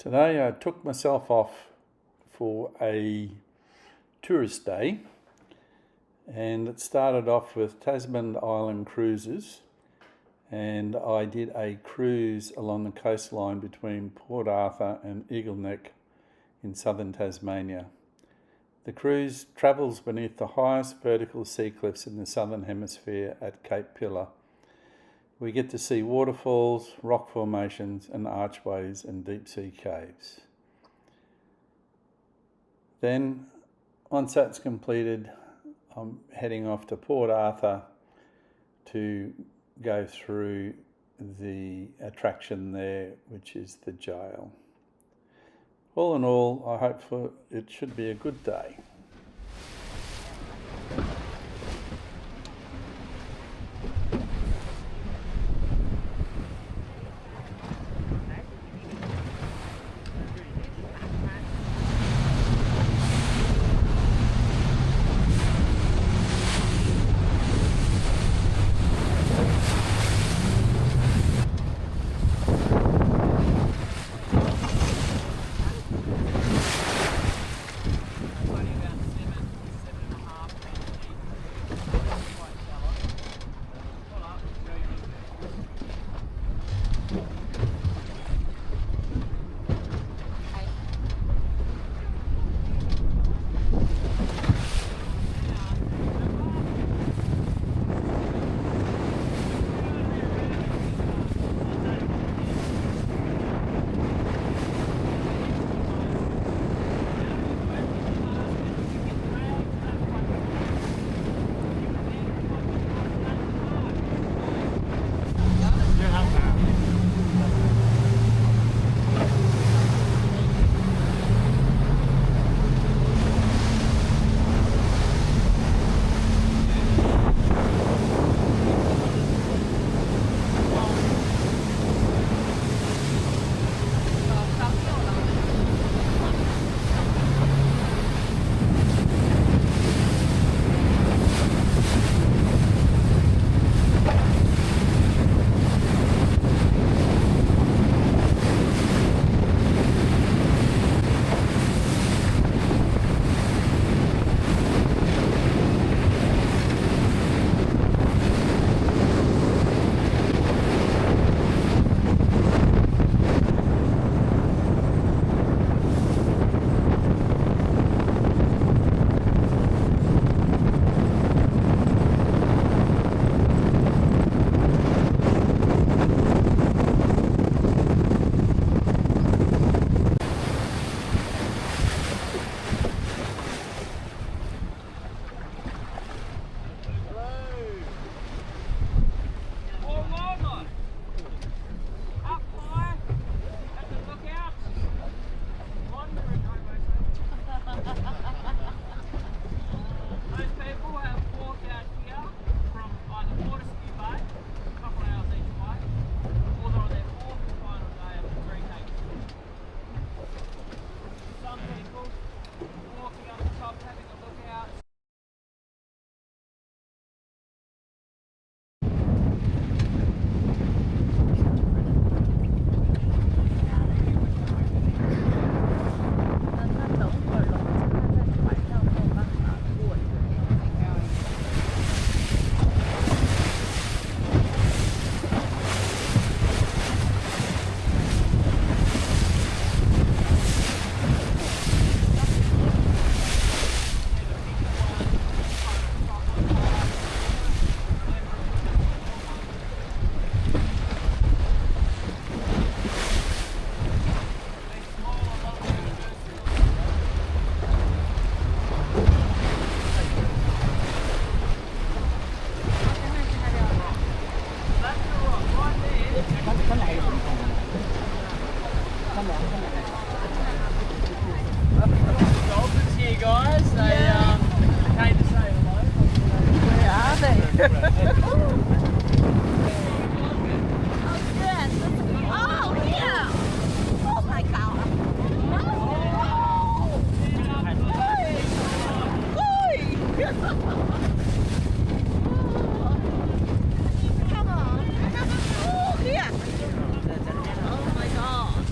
Today I took myself off for a tourist day, and it started off with Tasman Island cruises, and I did a cruise along the coastline between Port Arthur and Eagle Neck in southern Tasmania. The cruise travels beneath the highest vertical sea cliffs in the southern hemisphere at Cape Pillar. We get to see waterfalls, rock formations and archways and deep sea caves. Then, once that's completed, I'm heading off to Port Arthur to go through the attraction there, which is the jail. All in all, I hope it should be a good day. Dolphins here, guys. They came to say hello. Where are they? Oh, yeah. Oh, my God. Come on. Oh, yeah. Oh, my God.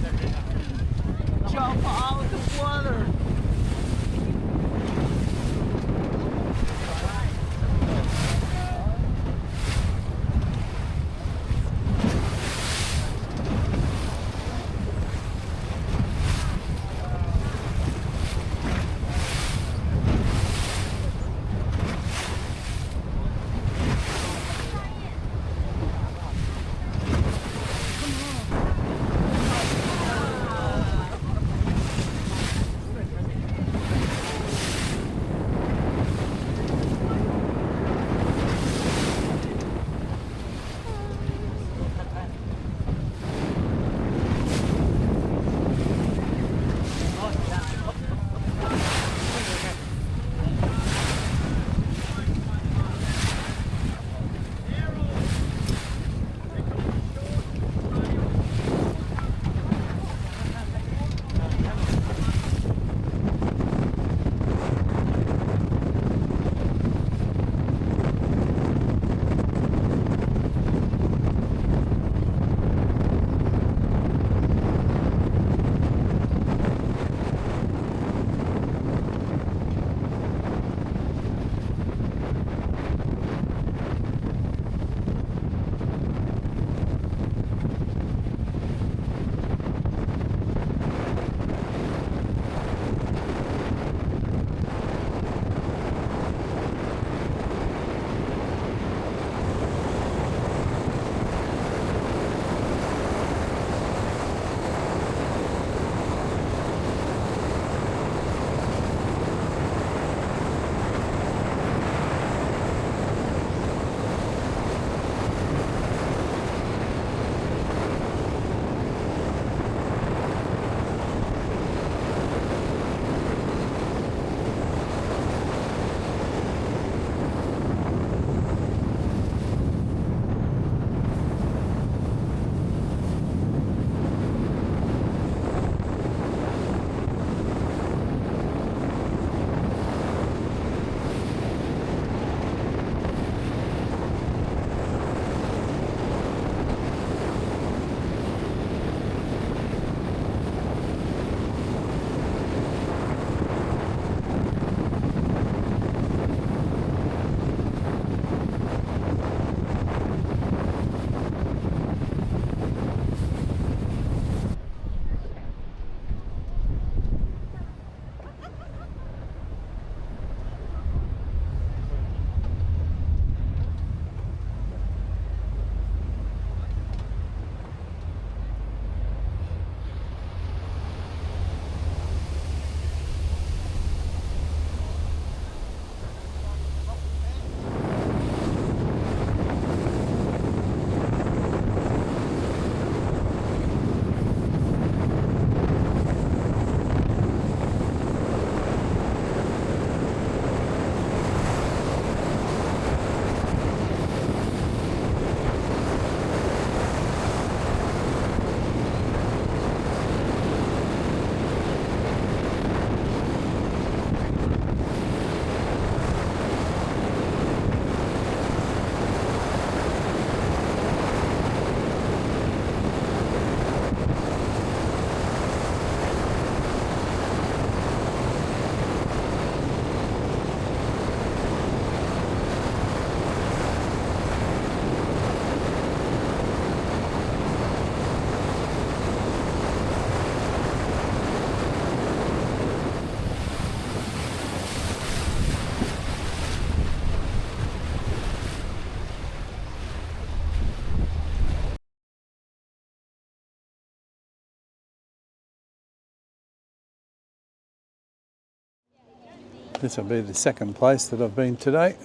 This will be the second place that I've been today.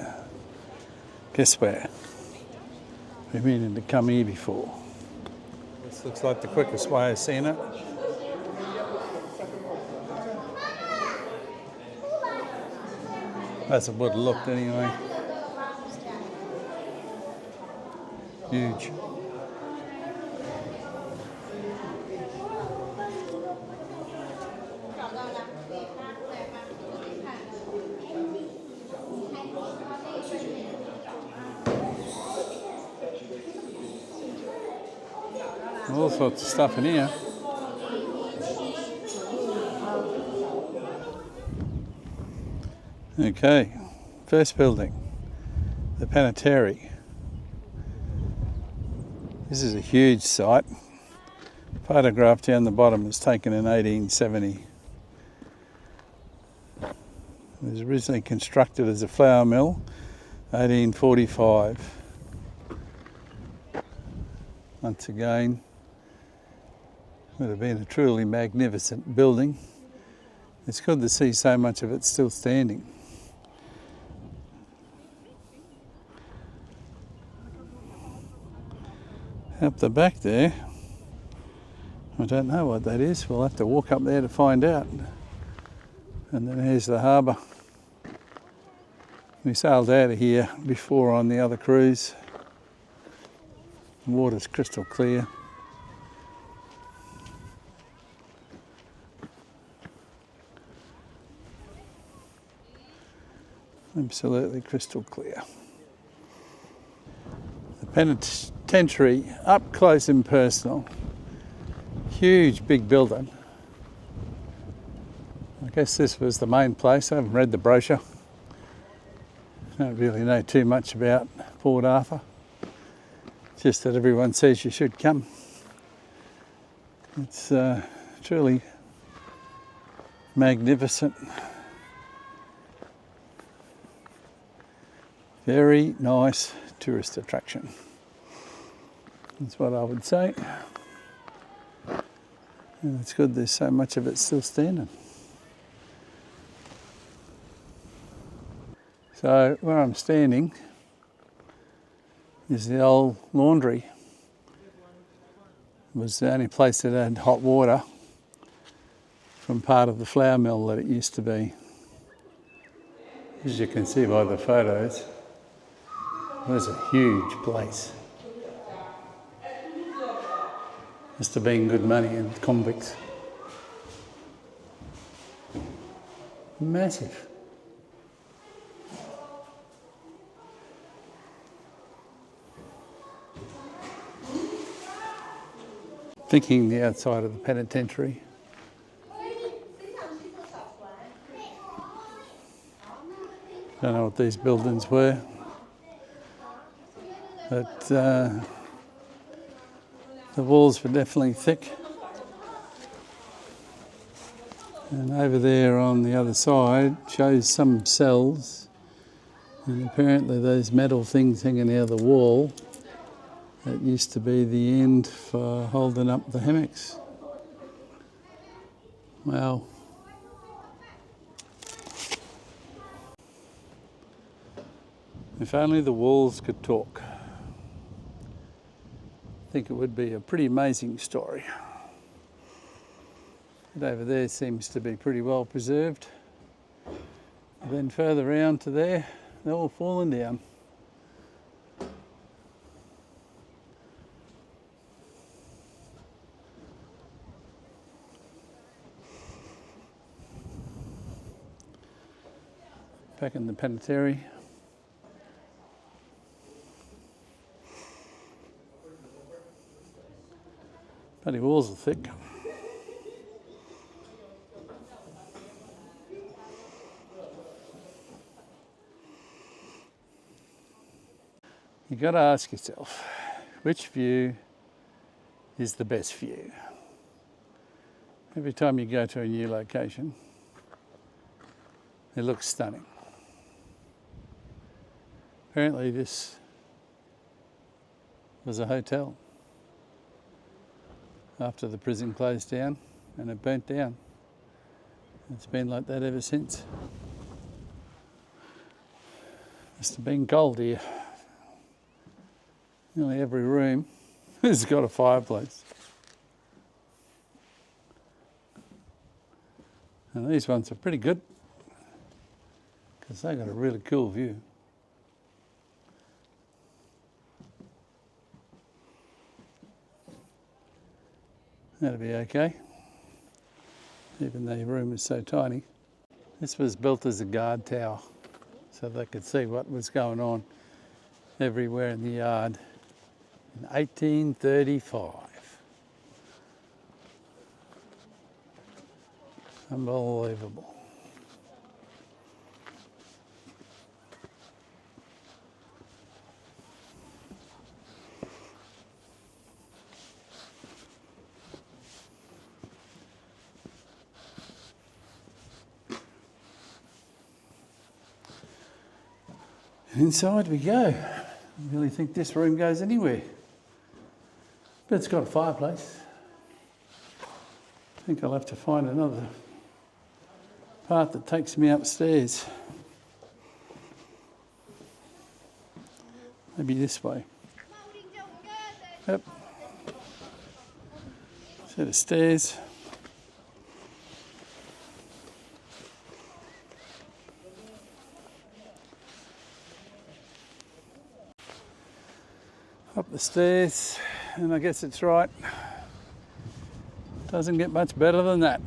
Guess where? We've been to come here before. This looks like the quickest way of seeing it. That's what it looked anyway. Huge. All sorts of stuff in here. Okay, first building, the Penitentiary. This is a huge site. Photograph down the bottom was taken in 1870. It was originally constructed as a flour mill, 1845. Once again, would have been a truly magnificent building. It's good to see so much of it still standing. Up the back there, I don't know what that is. We'll have to walk up there to find out. And then here's the harbour. We sailed out of here before on the other cruise. The water's crystal clear. Absolutely crystal clear. The Penitentiary, up close and personal. Huge, big building. I guess this was the main place. I haven't read the brochure. Don't really know too much about Port Arthur. Just that everyone says you should come. It's truly magnificent. Very nice tourist attraction. That's what I would say. And it's good there's so much of it still standing. So where I'm standing is the old laundry. It was the only place that had hot water from part of the flour mill that it used to be. As you can see by the photos, it was a huge place. Must have been good money in convicts. Massive. Thinking the outside of the penitentiary. Don't know what these buildings were, but the walls were definitely thick. And over there on the other side shows some cells, and apparently those metal things hanging out of the wall, that used to be the end for holding up the hammocks. Wow. If only the walls could talk. I think it would be a pretty amazing story. But over there seems to be pretty well preserved. And then further round to there, they're all fallen down. Back in the penitentiary. Bloody walls are thick. You've got to ask yourself, which view is the best view? Every time you go to a new location, it looks stunning. Apparently this was a hotel after the prison closed down and it burnt down. It's been like that ever since. Must have been cold here. Nearly every room has got a fireplace. And these ones are pretty good because they've got a really cool view. That'll be okay, even though your room is so tiny. This was built as a guard tower, so they could see what was going on everywhere in the yard in 1835. Unbelievable. Inside we go. I really think this room goes anywhere. But it's got a fireplace. I think I'll have to find another part that takes me upstairs. Maybe this way. Yep. Set of stairs. Up the stairs, and I guess it's right. Doesn't get much better than that.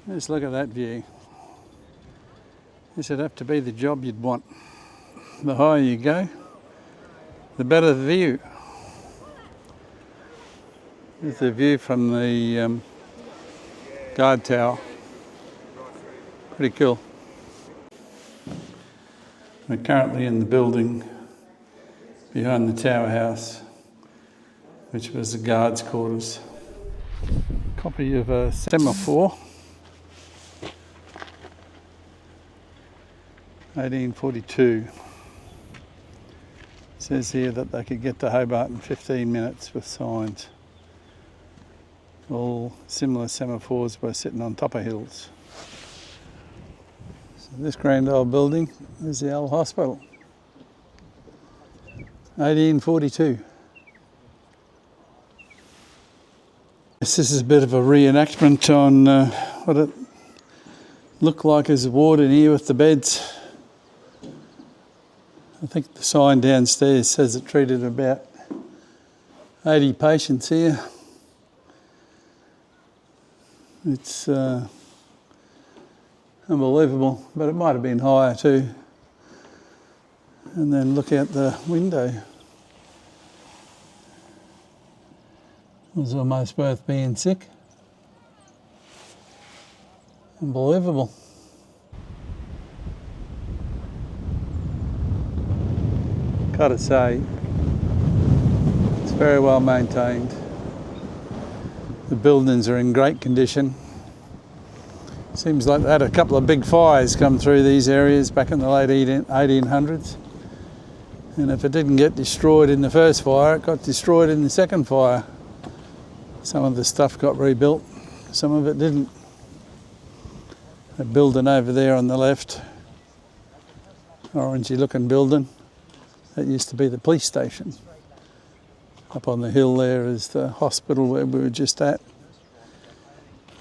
Just look at that view. This would have to be the job you'd want. The higher you go, the better the view. There's the view from the guard tower. Pretty cool. We're currently in the building behind the tower house, which was the guards' quarters. Copy of a semaphore, 1842. It says here that they could get to Hobart in 15 minutes with signs. All similar semaphores were sitting on top of hills. So this grand old building is the old hospital. 1842. This is a bit of a reenactment on what it looked like as a ward in here with the beds. I think the sign downstairs says it treated about 80 patients here. It's unbelievable, but it might have been higher too. And then look out the window. It was almost worth being sick. Unbelievable. Gotta say, it's very well maintained. The buildings are in great condition. Seems like they had a couple of big fires come through these areas back in the late 1800s. And if it didn't get destroyed in the first fire, it got destroyed in the second fire. Some of the stuff got rebuilt, some of it didn't. A building over there on the left, orangey looking building, that used to be the police station. Up on the hill there is the hospital where we were just at.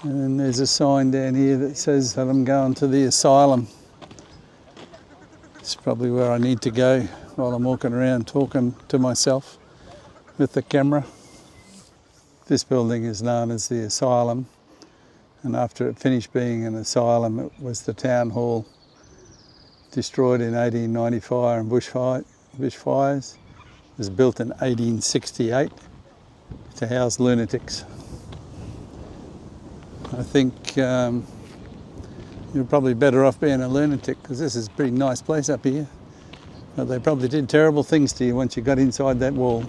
And then there's a sign down here that says that I'm going to the asylum. It's probably where I need to go while I'm walking around talking to myself with the camera. This building is known as the asylum, and after it finished being an asylum, it was the town hall, destroyed in 1895 in bushfires. It was built in 1868 to house lunatics. I think you're probably better off being a lunatic, because this is a pretty nice place up here. But they probably did terrible things to you once you got inside that wall.